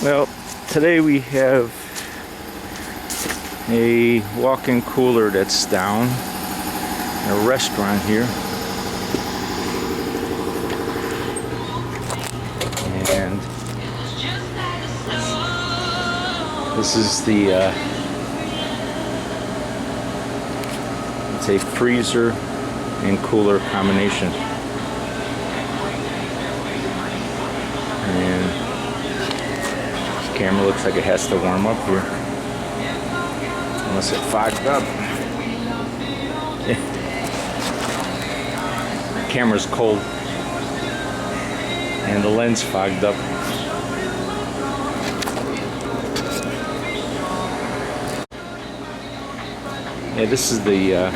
Well, today we have a walk-in cooler that's down in a restaurant here, and this is the it's a freezer and cooler combination, and this camera looks like it has to warm up here unless it fogged up. The camera's cold and the lens fogged up. Yeah, this is the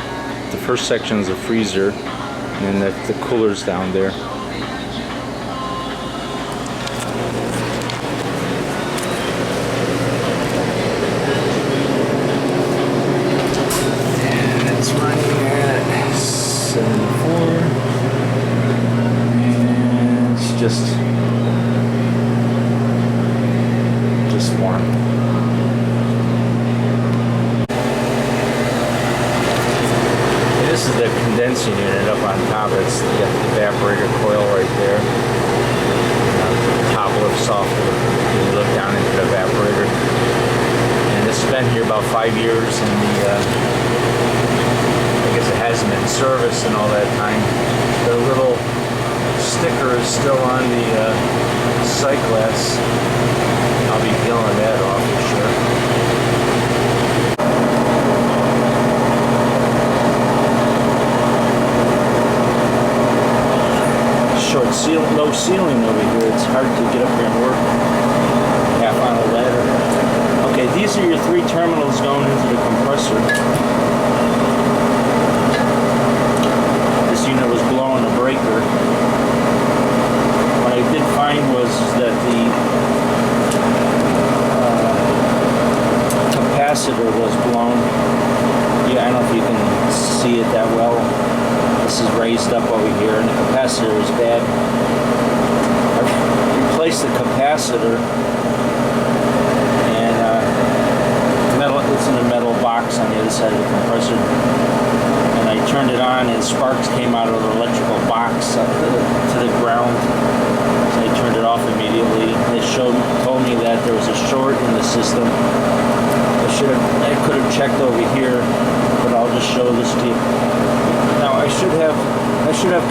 first section is the freezer, and then the cooler's down there. And it's running at 74, and it's just warm. This is the condensing unit up on top. It's the evaporator coil right there. Top lifts off. You look down into the evaporator. And this has been here about 5 years, and I guess it hasn't been serviced in all that time. The little sticker is still on the sight glass. I'll be peeling that off for sure. Short ceiling, low ceiling over here. It's hard to get up here and work. Half on a ladder. Okay, these are your 3 terminals going into the compressor. This unit was blowing a breaker. What I did find was that the capacitor was blown. Yeah, I don't know if you can see it that well. This is raised up over here, and the capacitor is bad. I replaced the capacitor, and it's in a metal box on the other side of the compressor. And I turned it on, and sparks came out of the electrical box up to the ground. So I turned it off immediately. It told me that there was a short in the system. I could have checked over here, but I'll just show this to you. Now I should have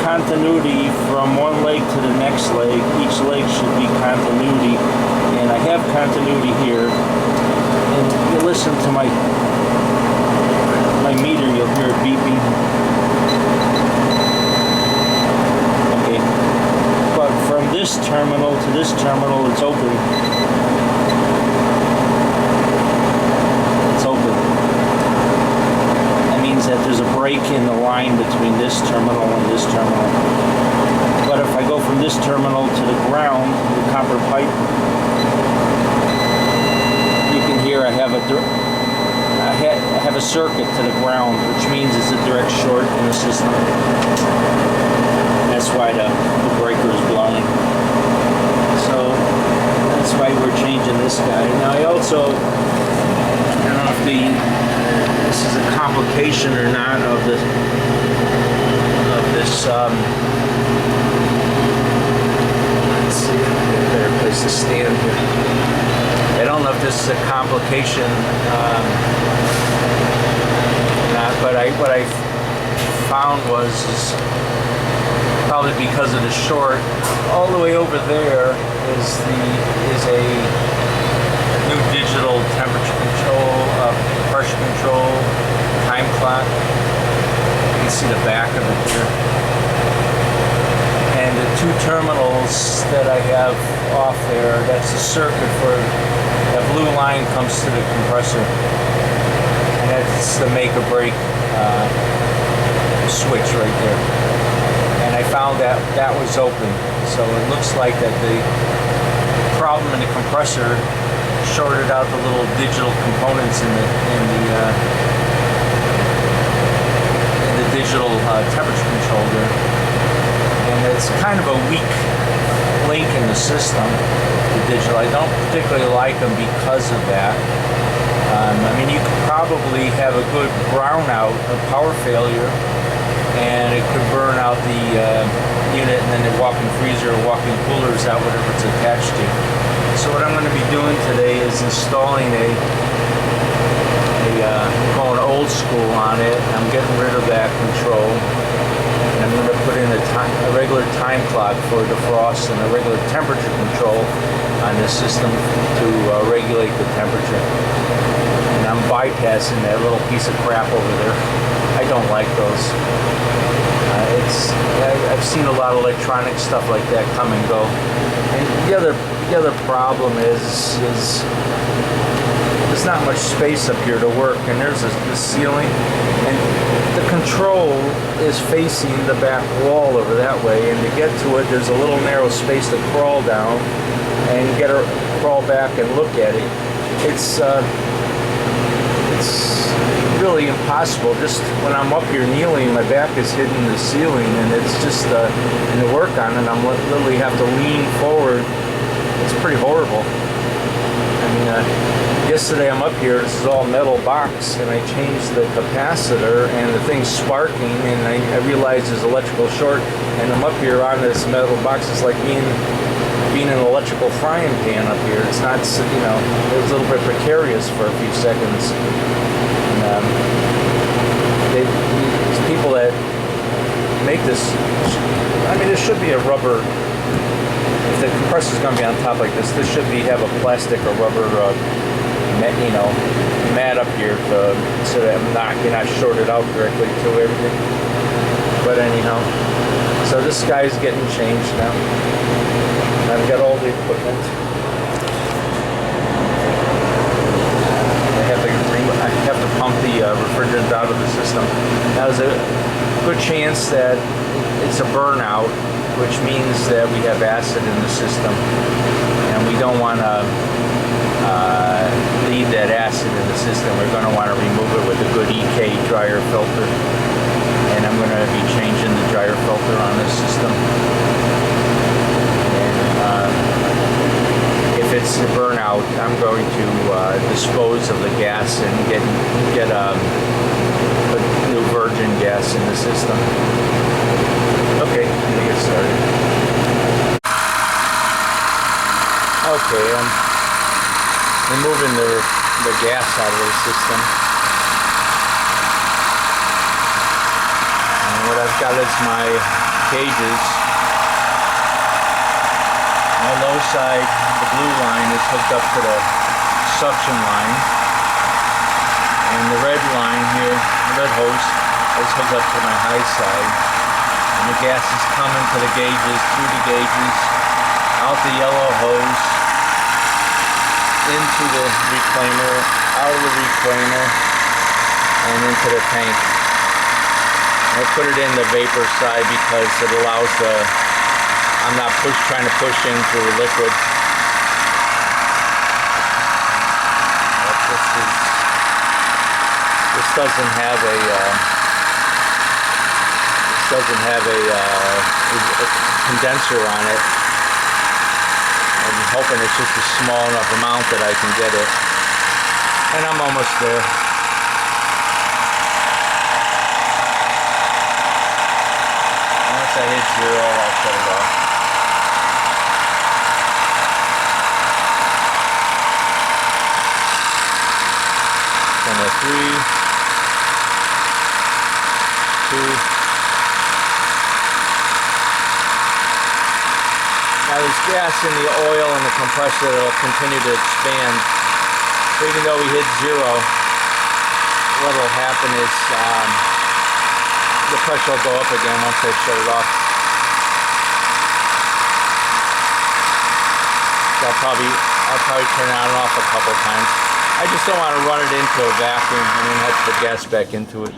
continuity from one leg to the next leg. Each leg should be continuity, and I have continuity here. And you listen to my meter, you'll hear it beeping. Okay, but from this terminal to this terminal, it's open. That there's a break in the line between this terminal and this terminal. But if I go from this terminal to the ground, the copper pipe, you can hear I have a circuit to the ground, which means it's a direct short in the system. That's why the breaker is blowing. So that's why we're changing this guy. Now I also, I don't know if this is a complication or not of this let's see, a better place to stand here. I don't know if this is a complication not, but what I found was probably because of the short. All the way over there is a new digital temperature control, pressure control, time clock. You can see the back of it here. And the 2 terminals that I have off there, that's the circuit for that blue line comes to the compressor. And that's the make or break switch right there. And I found that was open. So it looks like that the problem in the compressor shorted out the little digital components in the digital temperature control there, and it's kind of a weak link in the system, the digital. I don't particularly like them because of that. I mean, you could probably have a good brownout, a power failure, and it could burn out the unit, and then the walk-in freezer or walk-in cooler is out, whatever it's attached to. So what I'm going to be doing today is installing going old school on it. I'm getting rid of that control, and I'm going to put in a regular time clock for defrost and a regular temperature control on this system to regulate the temperature. And I'm bypassing that little piece of crap over there. I don't like those. I've seen a lot of electronic stuff like that come and go. And the other problem is there's not much space up here to work, and there's this ceiling, and the control is facing the back wall over that way, and to get to it there's a little narrow space to crawl down and crawl back and look at it. It's really impossible. Just when I'm up here kneeling, my back is hitting the ceiling, and it's just and to work on it, I'm literally have to lean forward. It's pretty horrible. I mean, yesterday I'm up here, this is all metal box, and I changed the capacitor, and the thing's sparking, and I realized there's electrical short, and I'm up here on this metal box. It's like being in an electrical frying pan up here. It's not, you know, it was a little bit precarious for a few seconds. And these people that make this, I mean, this should be a rubber. If the compressor is going to be on top like this, this should have a plastic or rubber, mat up here so that you're not shorted out directly to everything. But anyhow, so this guy's getting changed now. I've got all the equipment. I have to pump the refrigerant out of the system. Now there's a good chance that it's a burnout, which means that we have acid in the system, and we don't want to leave that acid in the system. We're going to want to remove it with a good EK dryer filter, and I'm going to be changing the dryer filter on this system. If it's a burnout, I'm going to dispose of the gas and get a new virgin gas in the system. Okay, let me get started. Okay, I'm removing the gas out of the system. And what I've got is my gauges. My low side, the blue line, is hooked up to the suction line, and the red line here, the red hose, is hooked up to my high side, and the gas is coming to the gauges, through the gauges, out the yellow hose, into the reclaimer, out of the reclaimer, and into the tank. I put it in the vapor side because it allows I'm not trying to push in through the liquid. This doesn't have a condenser on it. I'm hoping it's just a small enough amount that I can get it. And I'm almost there. Once I hit 0, I'll shut it off. Number 3, 2. Now there's gas in the oil and the compressor that will continue to expand. So even though we hit 0, what will happen is the pressure will go up again once I shut it off. So I'll probably turn it on and off a couple times. I just don't want to run it into a vacuum and then have to put gas back into it.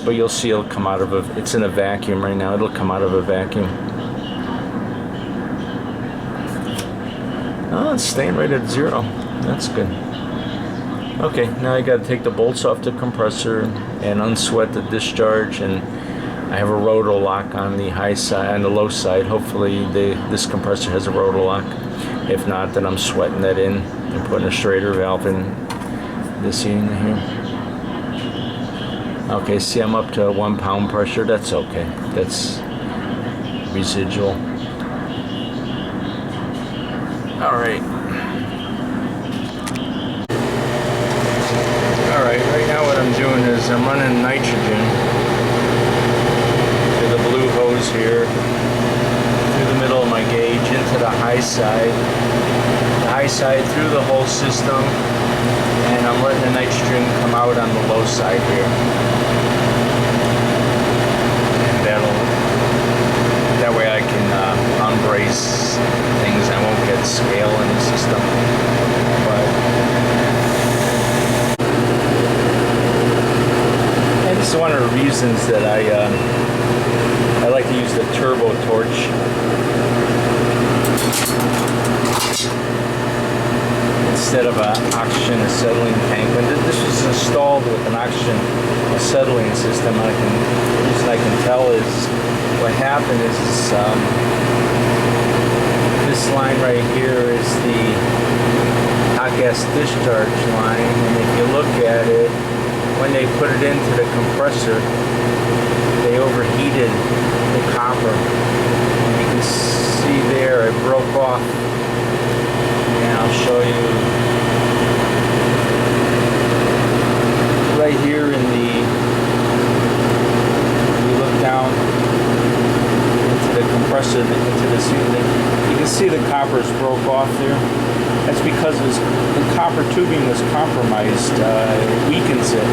But you'll see it'll come out of it's in a vacuum right now. It'll come out of a vacuum. Oh, it's staying right at 0. That's good. Okay, now I got to take the bolts off the compressor and unsweat the discharge and I have a rotor lock on the high side, on the low side. Hopefully this compressor has a rotor lock. If not, then I'm sweating that in and putting a straighter valve in this unit here. Okay, see, I'm up to 1 pound pressure. That's okay. That's residual. Alright. Alright, right now what I'm doing is I'm running nitrogen to the blue hose here, through the middle of my gauge, into the high side. The high side through the whole system, and I'm letting the nitrogen come out on the low side here. And that way I can unbrace things. I won't get scale in the system. And it's one of the reasons that I like to use the turbo torch instead of an oxygen acetylene tank. When this was installed with an oxygen acetylene system, the reason I can tell is what happened is this line right here is the hot gas discharge line, and if you look at it, when they put it into the compressor, they overheated the copper. And you can see there it broke off. And I'll show you right here in the, you look down into the compressor, into this unit, you can see the coppers broke off there. That's because the copper tubing was compromised. It weakens it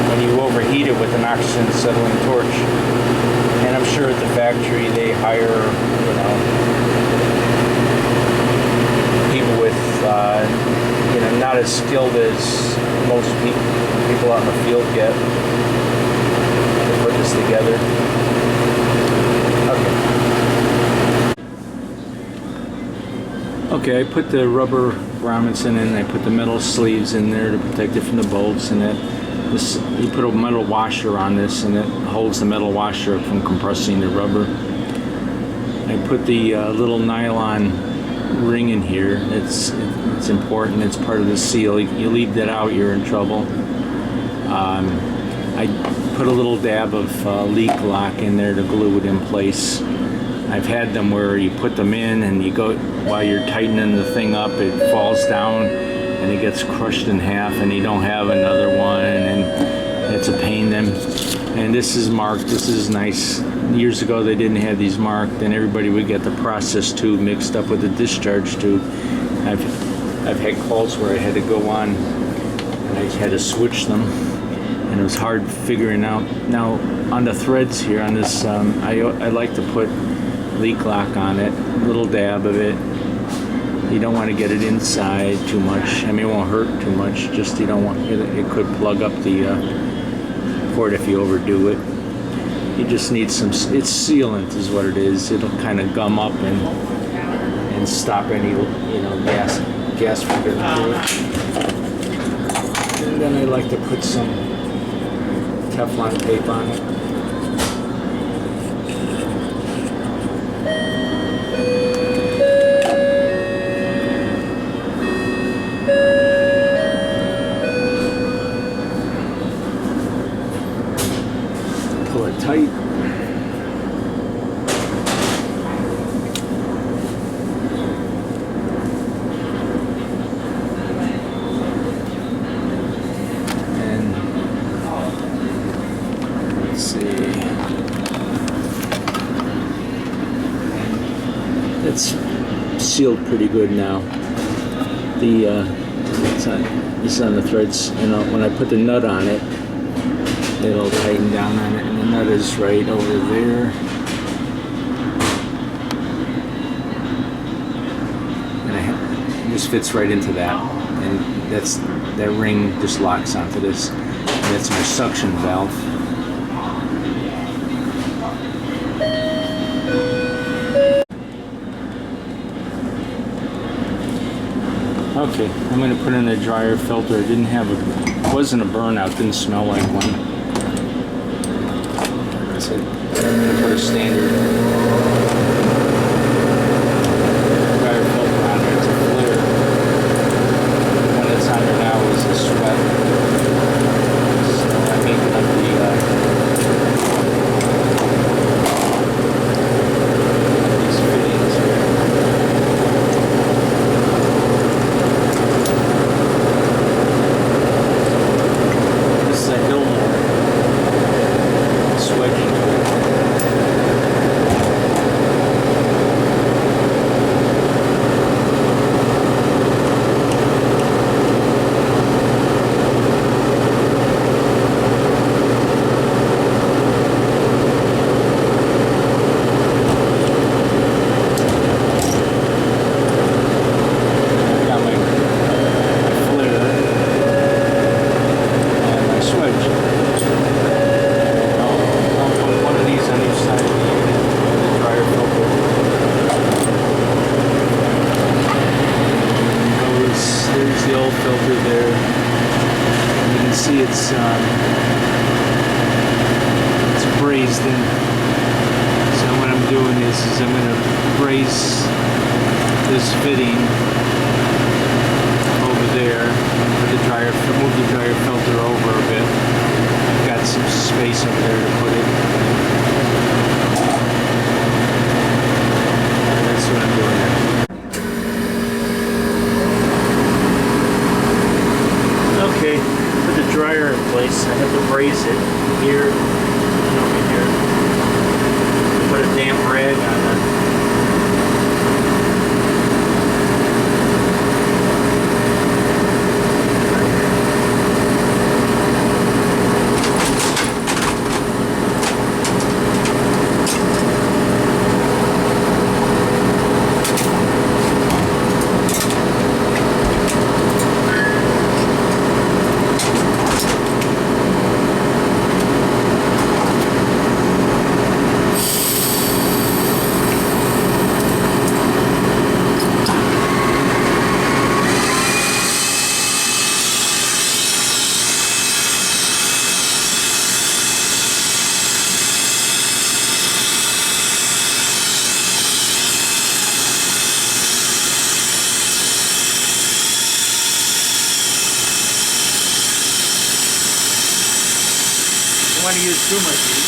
when you overheat it with an oxygen acetylene torch. And I'm sure at the factory they hire, people with, not as skilled as most people out in the field get to put this together. Okay, I put the rubber grommets in and I put the metal sleeves in there to protect it from the bolts, and you put a metal washer on this and it holds the metal washer from compressing the rubber. I put the little nylon ring in here. It's important. It's part of the seal. You leave that out, you're in trouble. I put a little dab of leak lock in there to glue it in place. I've had them where you put them in and you go, while you're tightening the thing up, it falls down and it gets crushed in half and you don't have another one, and it's a pain then. And this is marked. This is nice. Years ago they didn't have these marked, and everybody would get the process tube mixed up with the discharge tube. I've had calls where I had to go on and I had to switch them, and it was hard figuring out. Now on the threads here on this, I like to put leak lock on it, a little dab of it. You don't want to get it inside too much. I mean, it won't hurt too much, just you don't want it could plug up the port if you overdo it. You just need some, it's sealant is what it is. It'll kind of gum up and stop any gas from getting through it. And then I like to put some Teflon tape on it. Pull it tight. And let's see. It's sealed pretty good now. It's on the threads, and when I put the nut on it, it'll tighten down on it, and the nut is right over there. And this fits right into that, and that ring just locks onto this. And that's my suction valve. Okay, I'm going to put in a dryer filter. It wasn't a burnout, didn't smell like one. That's it. I'm going to put a standard dryer filter on there. It's a flare. The one that's on there now is a sweat. So I'm making up these fittings here. This is a Hillmore swedging tool. It's brazed in. So what I'm doing is I'm going to brace this fitting over there. Move the dryer filter over a bit. I've got some space over there to put it. And that's what I'm doing there. Okay, put the dryer in place. I have to brace it here and over here. Put a damp rag on the I don't want to use too much heat.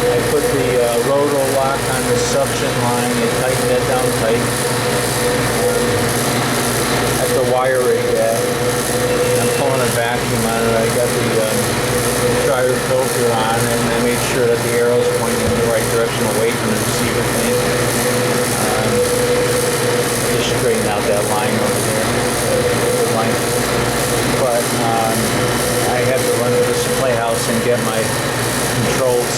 I put the roto lock on the suction line and tightened that down tight. At the wire rig at. I'm pulling a vacuum on it. I got the dryer filter on and I made sure that the arrow's pointing in the right direction away from the receiver thing. Just straighten out that line over there. The line. But I have to run to this playhouse and get my controls.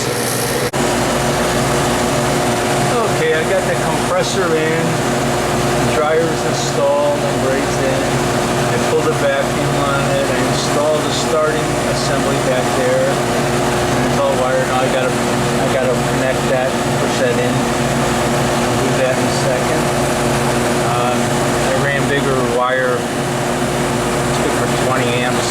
Okay, I got the compressor in, the dryer's installed and brazed in. I pulled a vacuum on it, I installed the starting assembly back there. It's all wired. Now I gotta connect that, push that in. I'll do that in a second. I ran bigger wire. It's good for 20 amps.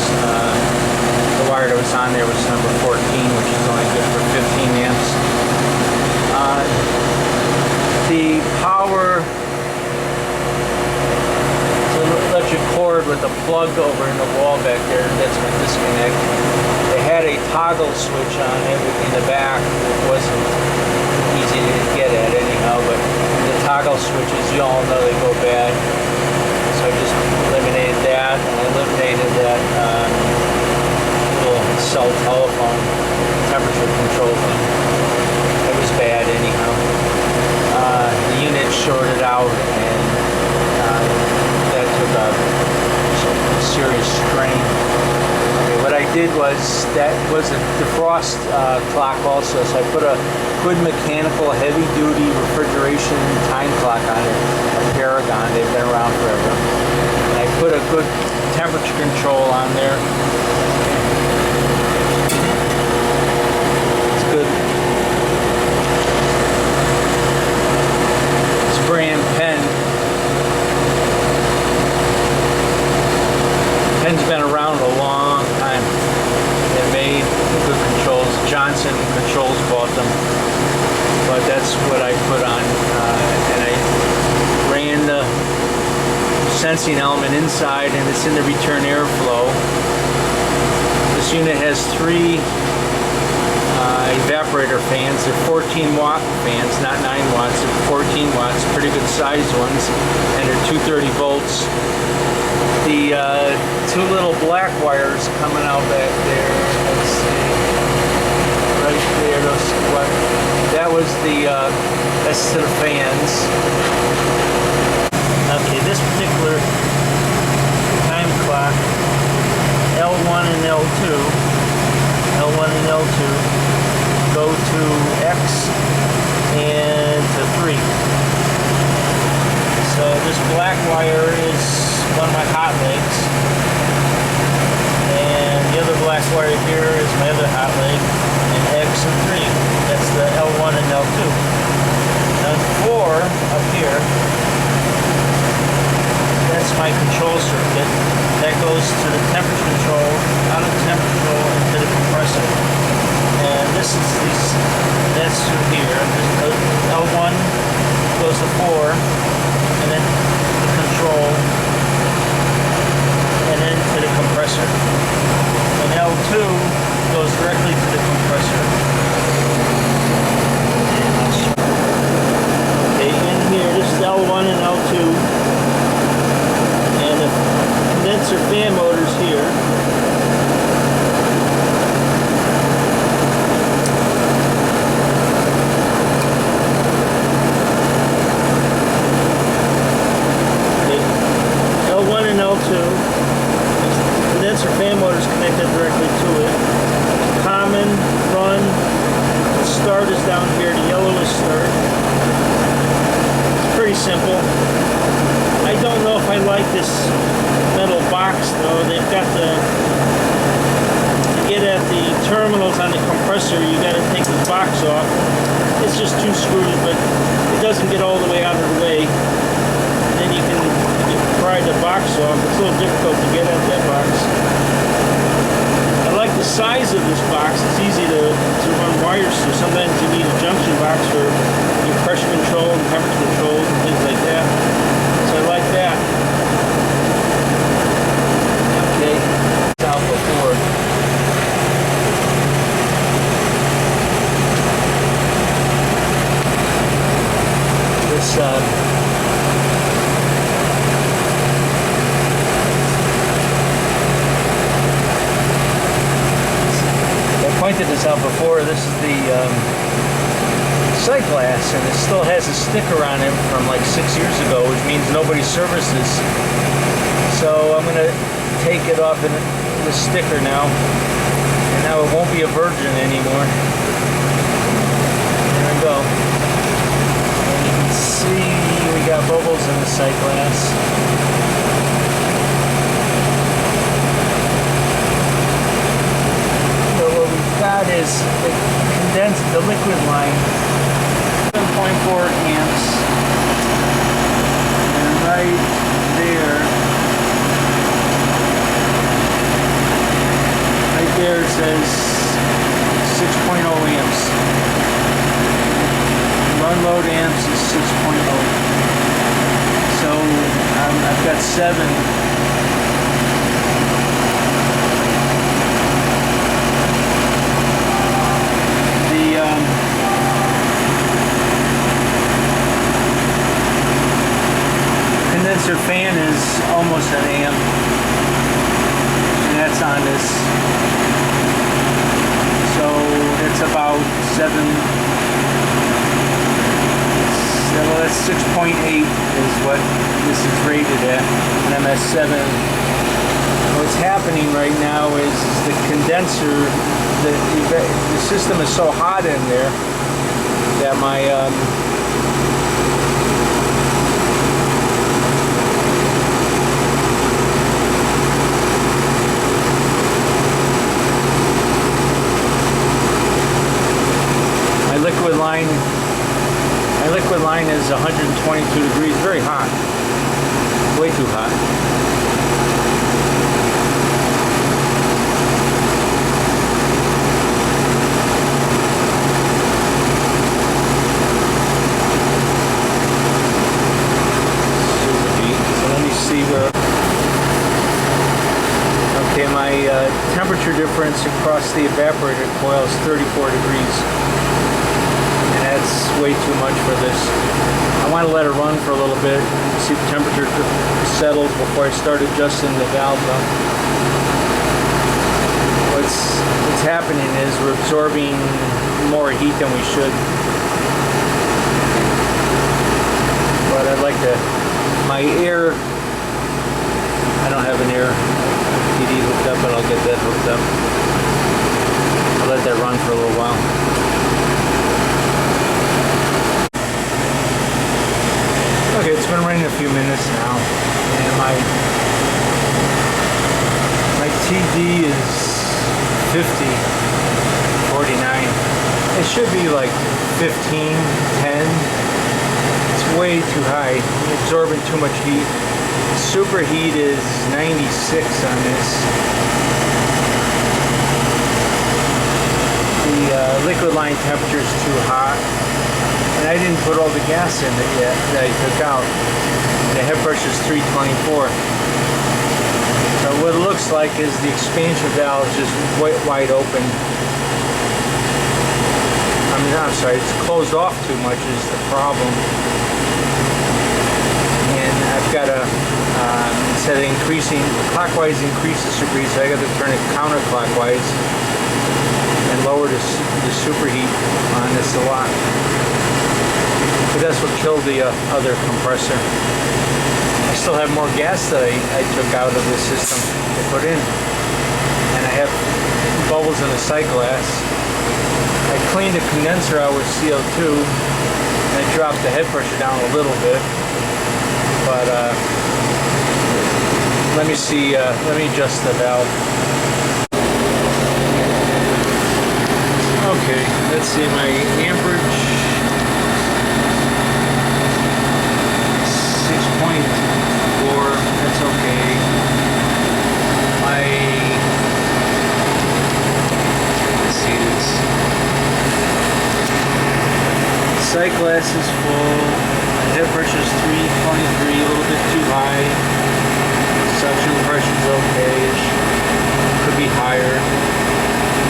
The wire that was on there was number 14, which is only good for 15 amps. The power electric cord with a plug over in the wall back there, that's my disconnect. They had a toggle switch on it in the back. It wasn't easy to get at anyhow, but the toggle switches, you all know they go bad. So I just eliminated that, and I eliminated that little cell telephone temperature control thing. It was bad anyhow. The unit shorted out, and that took a serious strain. Okay, what I did was, that was a defrost clock also, so I put a good mechanical heavy-duty refrigeration time clock on it, a Paragon. They've been around forever. And I put a good temperature control on there. It's good. Brand pen. Pen's been around a long time. They made good controls. Johnson Controls bought them, but that's what I put on, and I ran the sensing element inside, and it's in the return airflow. This unit has 3 evaporator fans. They're 14 watt fans, not 9 watts. They're 14 watts, pretty good sized ones, and they're 230 volts. The 2 little black wires coming out back there, let's see, right there, that was the, that's to the fans. Okay, this particular time clock, L1 and L2, go to X and to 3. So this black wire is one of my hot legs, and the other black wire here is my other hot leg, and X and 3. That's the L1 and L2. Now 4 up here, that's my control circuit. That goes to the temperature control, out of the temperature control into the compressor. And this is that's through here. L1 goes to 4, and then the control, and then to the compressor. And L2 goes directly to the compressor. Okay, in here, this is L1 and L2, and the condenser fan motor's here. Condenser fan motor is connected directly to it. Common, run, start is down here. The yellow is start. It's pretty simple. I don't know if I like this metal box though. They've got to get at the terminals on the compressor, you got to take the box off. It's just 2 screws, but it doesn't get all the way out of the way. And then you can pry the box off. It's a little difficult to get at that box. I like the size of this box. It's easy to run wires through. Sometimes you need a junction box for your pressure control and temperature control and things like that. So I like that. Okay, it's out before. about before, this is the sight glass, and it still has a sticker on it from like 6 years ago, which means nobody services. So I'm going to take it off the sticker now, and now it won't be a virgin anymore. There we go. And you can see we got bubbles in the sight glass. So what we've got is the liquid line, 7.4 amps, and right there it says 6.0 amps. Run load amps is 6.0. So I've got 7. The condenser fan is almost an amp, and that's on this. So it's about 7. Well, that's 6.8 is what this is rated at, and I'm at 7. What's happening right now is the condenser, the system is so hot in there that my liquid line is 122 degrees, very hot, way too hot. Super heat. So let me see where. Okay, my temperature difference across the evaporator coil is 34 degrees. That's way too much for this. I want to let it run for a little bit, see if the temperature settles before I start adjusting the valve up. What's happening is we're absorbing more heat than we should. But I'd like to, my air, I don't have an air PD hooked up, but I'll get that hooked up. I'll let that run for a little while. Okay, it's been running a few minutes now, and my TD is 5049. It should be like 15, 10. It's way too high, absorbing too much heat. Superheat is 96 on this. The liquid line temperature is too hot. And I didn't put all the gas in it yet that I took out. The head pressure is 324. So what it looks like is the expansion valve is just wide open. I'm sorry, it's closed off too much is the problem. And I've got to, instead of increasing, clockwise increase the superheat, so I got to turn it counterclockwise and lower the superheat on this a lot. But that's what killed the other compressor. I still have more gas that I took out of the system to put in. And I have bubbles in the sight glass. I cleaned the condenser out with CO2 and I dropped the head pressure down a little bit. But let me see, let me adjust the valve. Okay, let's see my amperage. 6.4, that's okay. Let's see this. Sight glass is full. The head pressure is 323, a little bit too high. Suction pressure is okay-ish. Could be higher.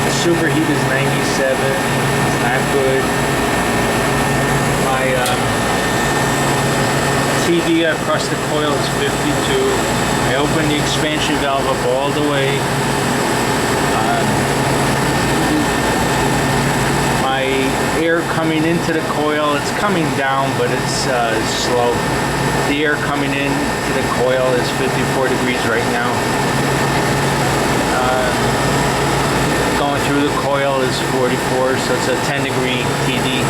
The superheat is 97. It's not good. My TD across the coil is 52. I opened the expansion valve up all the way. air coming into the coil. It's coming down, but it's slow. The air coming in to the coil is 54 degrees right now. Going through the coil is 44, so it's a 10 degree TD.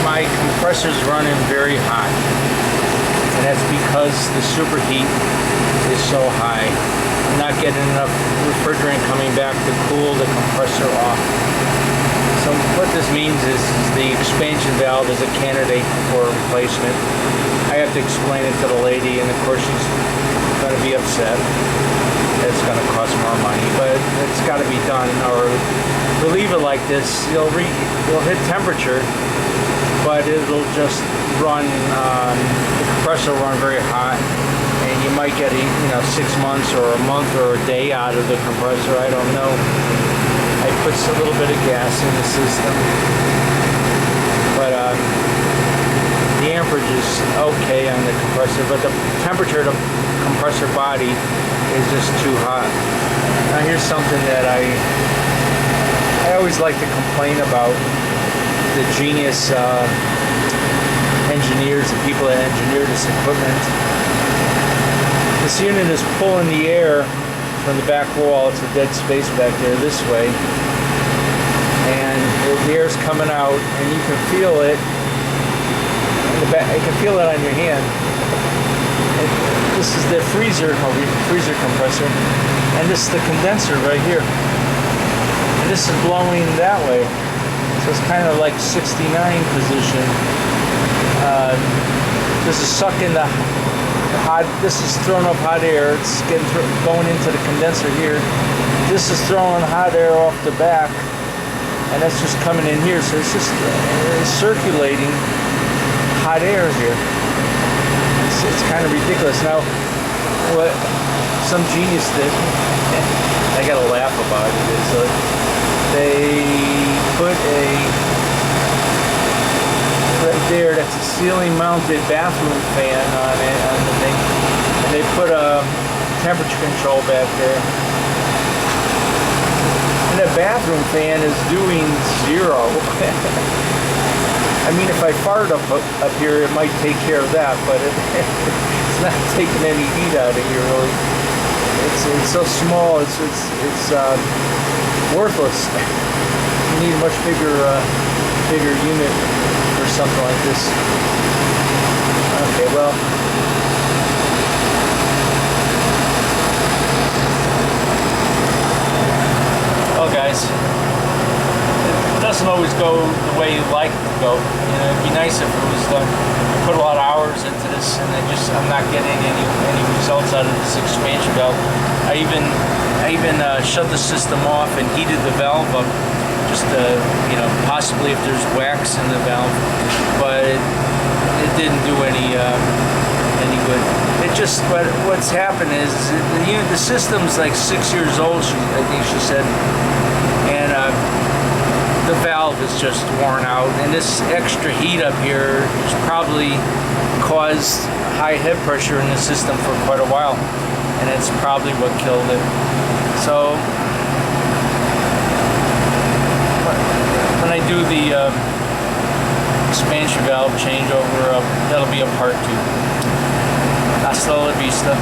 My compressor's running very hot, and that's because the superheat is so high. I'm not getting enough refrigerant coming back to cool the compressor off. So what this means is the expansion valve is a candidate for replacement. I have to explain it to the lady, and of course she's going to be upset. It's going to cost more money, but it's got to be done. Or to leave it like this, you'll hit temperature, but it'll just run. The compressor will run very hot, and you might get 6 months or a month or a day out of the compressor. I don't know. I put a little bit of gas in the system, but the amperage is okay on the compressor, but the temperature of the compressor body is just too hot. Now here's something that I always like to complain about the genius engineers, the people that engineer this equipment. This unit is pulling the air from the back wall. It's a dead space back there this way, and the air's coming out, and you can feel it in the back. You can feel it on your hand. This is the freezer compressor, and this is the condenser right here, and this is blowing that way, so it's kind of like 69 position. This is sucking the hot, this is throwing up hot air. It's going into the condenser here. This is throwing hot air off the back, and that's just coming in here, so it's just circulating hot air here. It's kind of ridiculous. Now, what some genius did, I gotta laugh about it, is they put right there, that's a ceiling mounted bathroom fan on the thing, and they put a temperature control back there. And the bathroom fan is doing 0. I mean, if I fart up here, it might take care of that, but it's not taking any heat out of here, really. It's so small. It's worthless. You need a much bigger unit for something like this. Okay, well. Well, guys. It doesn't always go the way you'd like it to go. It'd be nice if it was done. I put a lot of hours into this, and I'm not getting any results out of this expansion valve. I even shut the system off and heated the valve up, just possibly if there's wax in the valve, but it didn't do any good. It just what's happened is the system's like 6 years old. I think she said, and the valve is just worn out, and this extra heat up here has probably caused high head pressure in the system for quite a while, and it's probably what killed it. So when I do the expansion valve changeover, that'll be a part 2. Hasta la vista.